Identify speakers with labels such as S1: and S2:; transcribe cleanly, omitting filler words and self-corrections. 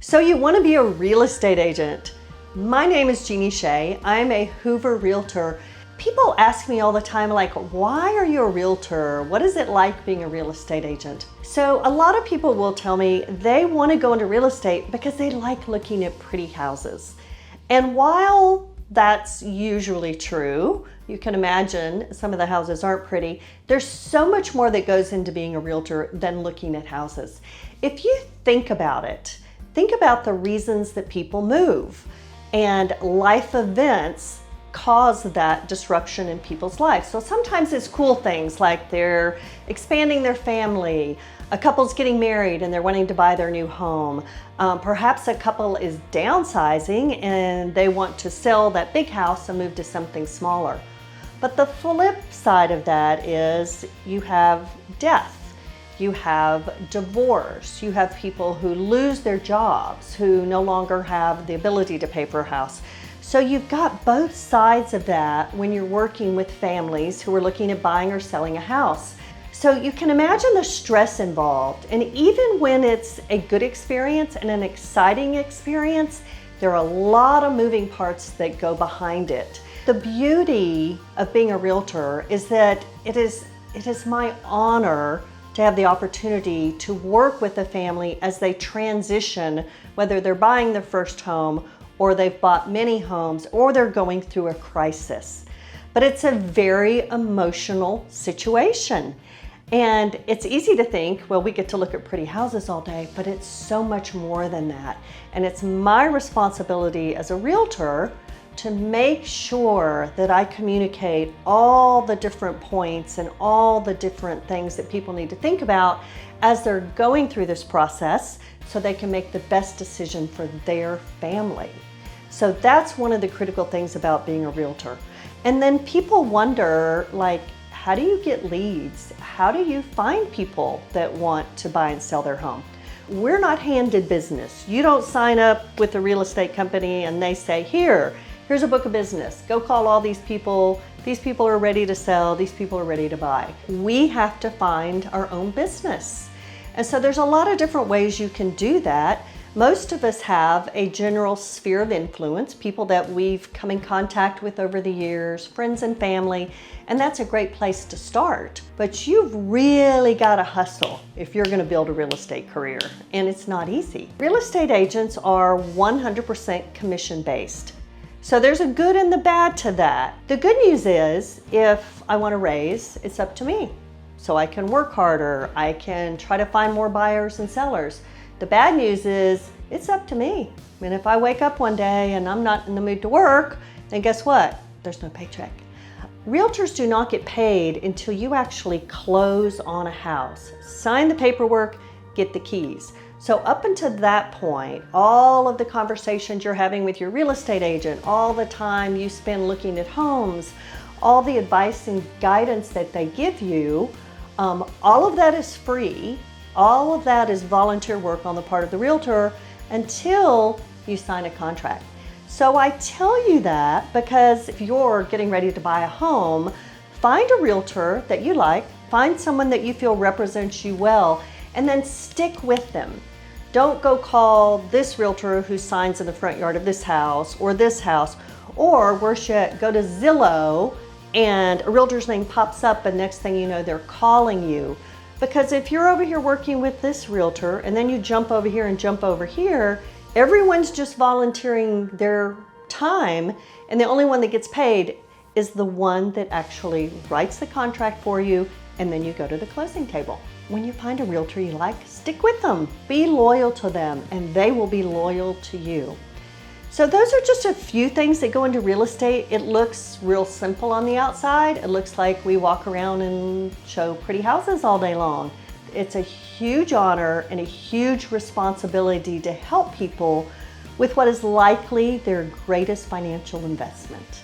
S1: So you want to be a real estate agent. My name is Jeanie Shea. I'm a Hoover Realtor. People ask me all the time, like, why are you a realtor? What is it like being a real estate agent? So a lot of people will tell me they want to go into real estate because they like looking at pretty houses. And while that's usually true, you can imagine some of the houses aren't pretty. There's so much more that goes into being a realtor than looking at houses. If you think about it, think about the reasons that people move, and life events cause that disruption in people's lives. So sometimes it's cool things like they're expanding their family, a couple's getting married and they're wanting to buy their new home. Perhaps a couple is downsizing and they want to sell that big house and move to something smaller. But the flip side of that is you have death. You have divorce, you have people who lose their jobs, who no longer have the ability to pay for a house. So you've got both sides of that when you're working with families who are looking at buying or selling a house. So you can imagine the stress involved. And even when it's a good experience and an exciting experience, there are a lot of moving parts that go behind it. The beauty of being a realtor is that it is my honor to have the opportunity to work with a family as they transition, whether they're buying their first home or they've bought many homes or they're going through a crisis. But it's a very emotional situation. And it's easy to think, well, we get to look at pretty houses all day, but it's so much more than that. And it's my responsibility as a realtor to make sure that I communicate all the different points and all the different things that people need to think about as they're going through this process so they can make the best decision for their family. So that's one of the critical things about being a realtor. And then people wonder, like, how do you get leads? How do you find people that want to buy and sell their home? We're not handed business. You don't sign up with a real estate company and they say, here's a book of business. Go call all these people. These people are ready to sell. These people are ready to buy. We have to find our own business. And so there's a lot of different ways you can do that. Most of us have a general sphere of influence, people that we've come in contact with over the years, friends and family, and that's a great place to start. But you've really got to hustle if you're going to build a real estate career, and it's not easy. Real estate agents are 100% commission-based. So there's a good and the bad to that. The good news is, if I want to raise, it's up to me. So I can work harder, I can try to find more buyers and sellers. The bad news is, it's up to me. I mean, if I wake up one day and I'm not in the mood to work, then guess what? There's no paycheck. Realtors do not get paid until you actually close on a house, sign the paperwork, get the keys. So up until that point, all of the conversations you're having with your real estate agent, all the time you spend looking at homes, all the advice and guidance that they give you, all of that is free. All of that is volunteer work on the part of the realtor until you sign a contract. So I tell you that because if you're getting ready to buy a home, find a realtor that you like, find someone that you feel represents you well, and then stick with them. Don't go call this realtor who signs in the front yard of this house, or worse yet, go to Zillow and a realtor's name pops up and next thing you know, they're calling you. Because if you're over here working with this realtor and then you jump over here and jump over here, everyone's just volunteering their time, and the only one that gets paid is the one that actually writes the contract for you, and then you go to the closing table. When you find a realtor you like, stick with them, be loyal to them, and they will be loyal to you. So those are just a few things that go into real estate. It looks real simple on the outside. It looks like we walk around and show pretty houses all day long. It's a huge honor and a huge responsibility to help people with what is likely their greatest financial investment.